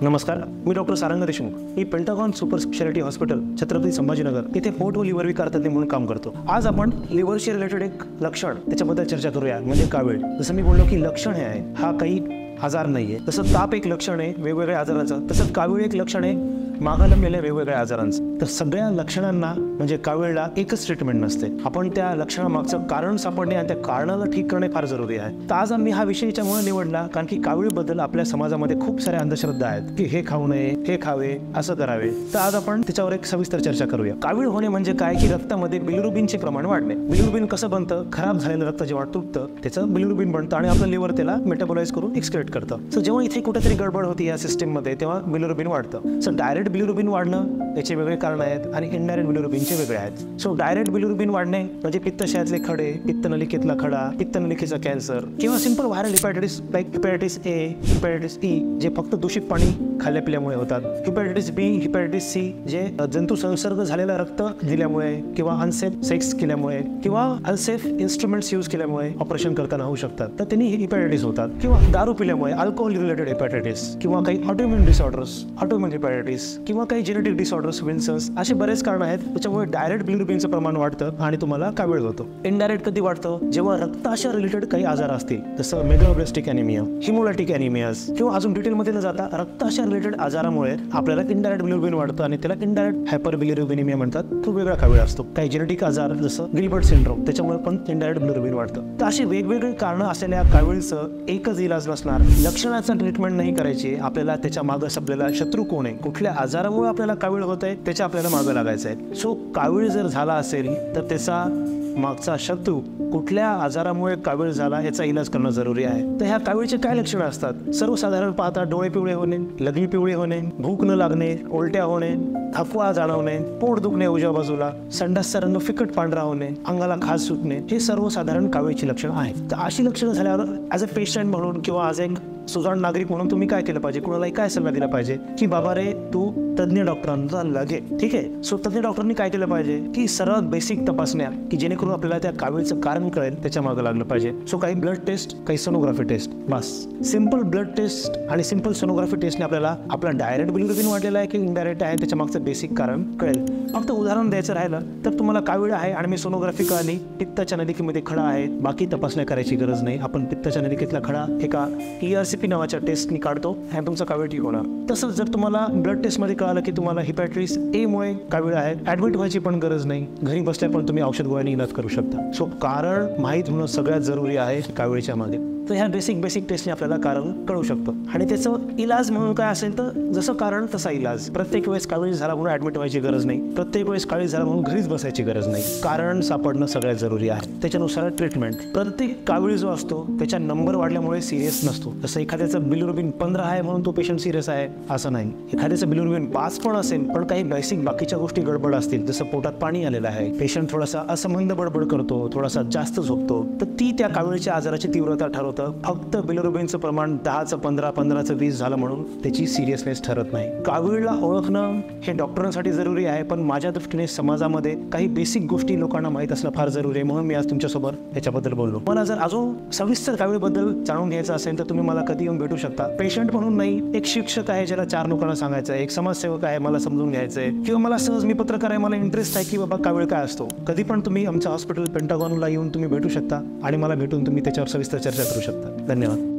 नमस्कार, मी डॉक्टर सारंग देशमुख. मी Pentagon super speciality hospital Chhatrapati Sambhajinagar येथे पोट व लिव्हर विकार तज्ञ म्हणून काम करतो. आज आपण लिव्हरशी रिलेटेड एक लक्षण त्याच्याबद्दल चर्चा करूया, म्हणजे कावीळ. जसं मी बोललो की लक्षण हे आहे, हा काही आजार नाहीये. तसं ताप एक लक्षण आहे वेगवेगळ्या आजाराचं, तसंच कावीळ एक लक्षण आहे मागालंबलेल्या वेगवेगळ्या आजारांचं. तर सगळ्या लक्षणांना म्हणजे कावीळला एकच ट्रीटमेंट नसते. आपण त्या लक्षणामागचं कारण सापडणे आणि त्या कारणाला ठीक करणे फार जरुरी आहे. तर आज आम्ही हा विषय याच्यामुळे निवडला कारण की कावीळबद्दल आपल्या समाजामध्ये खूप साऱ्या अंधश्रद्धा आहेत की हे खाऊ नये, हे खावे, असं करावे. तर आज आपण त्याच्यावर एक सविस्तर चर्चा करूया. कावीळ होणे म्हणजे काय की रक्तामध्ये बिलिरुबिनचे प्रमाण वाढणे. बिलिरुबिन कसं बनतं? खराब झालेलं रक्त जेव्हा तुटतं त्याचं बिलिरुबिन बनतं आणि आपलं लिव्हर त्याला मेटाबोलाइज करून एक्सक्रेट करतं. सो जेव्हा इथे कुठेतरी गडबड होती या सिस्टीम मध्ये तेव्हा बिलिरुबिन वाढतं. सो डायरेक्ट बिलिरुबिन वाढणं याचे वेगळे कारण आहेत आणि इनडायरेक्ट बिलिरुबिनचे वेगळे आहेत. सो डायरेक्ट बिलिरुबिन वाढणे म्हणजे पित्तशयातले खडे, पित्तनलिकेतला खडा, पित्तनलिकेचा कॅन्सर किंवा simple viral hepatitis like hepatitis A, hepatitis E जे फक्त दूषित पाणी खाल्ल्या पिल्यामुळे होतात. हिपॅटायटिस बी, हिपॅटायटिस सी जे जंतू संसर्ग झालेला रक्त दिल्यामुळे किंवा अनसेफ सेक्स केल्यामुळे किंवा अनसेफ इन्स्ट्रुमेंट्स यूज केल्यामुळे ऑपरेशन करताना होऊ शकतात. तर त्यांनी हिपॅटायटिस होतात. किंवा दारू पिल्यामुळे अल्कोहोल रिलेटेड हिपॅटायटिस किंवा काही ऑटोइम्युन डिसऑर्डर्स, ऑटोइम्युन हिपॅटायटिस किंवा काही जेनेटिक डिसऑर्डर्स, विल्सन्स, असे बरेच कारण आहेत. त्याच्यामुळे डायरेक्ट बिलिरुबिनचं प्रमाण वाढतं आणि तुम्हाला कावीळ होतो. इनडायरेक्ट कधी वाढतं? जेव्हा रक्ताशा रिलेटेड काही आजार असतील, जसं मेगालोब्लास्टिक ॲनिमिया, हिमोलायटिक ॲनिमियाज किंवा अजून डिटेलमध्ये न जाता रक्ताशा रिलेटेड आजारामुळे आपल्याला इनडायरेक्ट बिलिरुबिन वाढतं आणि त्याला इनडायरेक्ट हायपरबिलिरुबिनेमिया म्हणतात. तो वेगळा कावीळ असतो. काही जेनेटिक आजार जसं गिलबर्ट सिंड्रोम त्याच्यामुळे पण इनडायरेक्ट बिलिरुबिन वाढतं. तर अशी वेगवेगळी कारणं असलेल्या कावीळचं एकच इलाज नसणार. लक्षणाचं ट्रीटमेंट नाही करायची. आपल्याला त्याच्या मागं आपल्याला शत्रू कोण आहे, कुठल्या आजारामुळे आपल्याला कावीळ होत आहे त्याच्या आपल्याला मागं लागायचं आहे. सो कावीळ जर झाला असेल तर त्याचा मागचा शत्रू कुठल्या आजारामुळे कावीळ झाला याचा इलाज करणं जरुरी आहे. तर ह्या कावीळचे काय लक्षणं असतात? सर्वसाधारण पाहता डोळे पिवळे होणे, लघवी पिवळी होणे, भूक न लागणे, उलट्या होणे, थकवा जाणवणे, पोट दुखणे उजव्या बाजूला, संडासचा रंग फिकट पांढरा होणे, अंगाला खाज सुटणे, हे सर्वसाधारण कावीळची लक्षणं आहेत. तर अशी लक्षणं झाल्यावर ॲज अ पेशंट म्हणून किंवा ॲज एक सुजाण नागरिक म्हणून तुम्ही काय केलं पाहिजे? कुणालाही काय सल्ला दिला पाहिजे की बाबा रे तू तज्ञ डॉक्टरांचा लागे. ठीक आहे. सो तज्ञ डॉक्टरांनी काय केलं पाहिजे की सर्वात बेसिक तपासण्या की जेणेकरून आपल्याला त्या कावीळचं कारण कळेल त्याच्या मागं लागलं पाहिजे. सो काही ब्लड टेस्ट, काही सोनोग्राफी टेस्ट, बस. सिंपल ब्लड टेस्ट आणि सिंपल सोनोग्राफी टेस्टने आपल्याला आपला डायरेक्ट बिलिरुबिन वाढलेला आहे की इनडायरेक्ट आहे त्याच्या मागचं बेसिक कारण कळेल. फक्त उदाहरण द्यायचं राहिलं तर तुम्हाला कावीळ आहे आणि मी सोनोग्राफी कळाली पित्ताच्या नलिकेमध्ये खडा आहे, बाकी तपासण्या करायची गरज नाही. आपण पित्ताच्या नलिकेतला खडा एका ERCP नावाच्या टेस्टनी काढतो आणि तुमचा कावीळ ठीक होणार. तसंच जर तुम्हाला ब्लड टेस्टमध्ये कळालं की तुम्हाला हिपॅटायटिस ए मुळे कावीळ आहे, ऍडमिट व्हायची पण गरज नाही. घरी बसल्या पण तुम्ही औषध गोळ्याने इलाज करू शकता. सो कारण माहीत होणं सगळ्यात जरुरी आहे कावीळच्या मागे. तर ह्या बेसिक टेस्टने आपल्याला कारण कळू शकतं आणि त्याचं इलाज म्हणून काय असेल तर जसं कारण तसा इलाज. प्रत्येक वेळेस कावीळ झाला म्हणून ऍडमिट व्हायची गरज नाही. प्रत्येक वेळेस कावीळ झाला म्हणून घरीच बसायची गरज नाही. कारण सापडणं सगळ्यात जरुरी आहे. त्याच्यानुसार ट्रीटमेंट. प्रत्येक कावीळ जो असतो त्याच्या नंबर वाढल्यामुळे सिरियस नसतो. जसं एखाद्याचं बिलिरुबिन 15 आहे म्हणून तो पेशंट सिरियस आहे असं नाही. एखाद्याचं बिलिरुबिन 5 पण असेल पण काही बेसिक बाकीच्या गोष्टी गडबड असतील, जसं पोटात पाणी आलेलं आहे, पेशंट थोडासा असंबंध बडबड करतो, थोडासा जास्त झोपतो, तर ती त्या कावीळच्या आजाराची तीव्रता ठरवतं. फक्त बिलिरुबिनचं प्रमाण 10चं 15, 15चं 20 झालं म्हणून त्याची सिरियसनेस ठरत नाही. कावीळला ओळखणं हे डॉक्टरांसाठी जरुरी आहे, पण माझ्या दृष्टीने समाजामध्ये काही बेसिक गोष्टी लोकांना माहीत असणं फार जरुरी आहे. म्हणून मी आज तुमच्यासोबत याच्याबद्दल बोललो. मला जर अजून सविस्तर कावीळबद्दल जाणून घ्यायचं असेल तर तुम्ही मला कधी येऊन भेटू शकता. पेशंट म्हणून नाही, एक शिक्षक आहे ज्याला 4 लोकांना सांगायचं आहे, एक समाजसेवक आहे मला समजून घ्यायचं आहे, किंवा मला सहज मी पत्रकार आहे मला इंटरेस्ट आहे की बाबा कावीळ काय असतो. कधी पण तुम्ही आमच्या हॉस्पिटल पेंटागॉनला येऊन तुम्ही भेटू शकता आणि मला भेटून तुम्ही त्याच्यावर सविस्तर चर्चा करू शकता. धन्यवाद.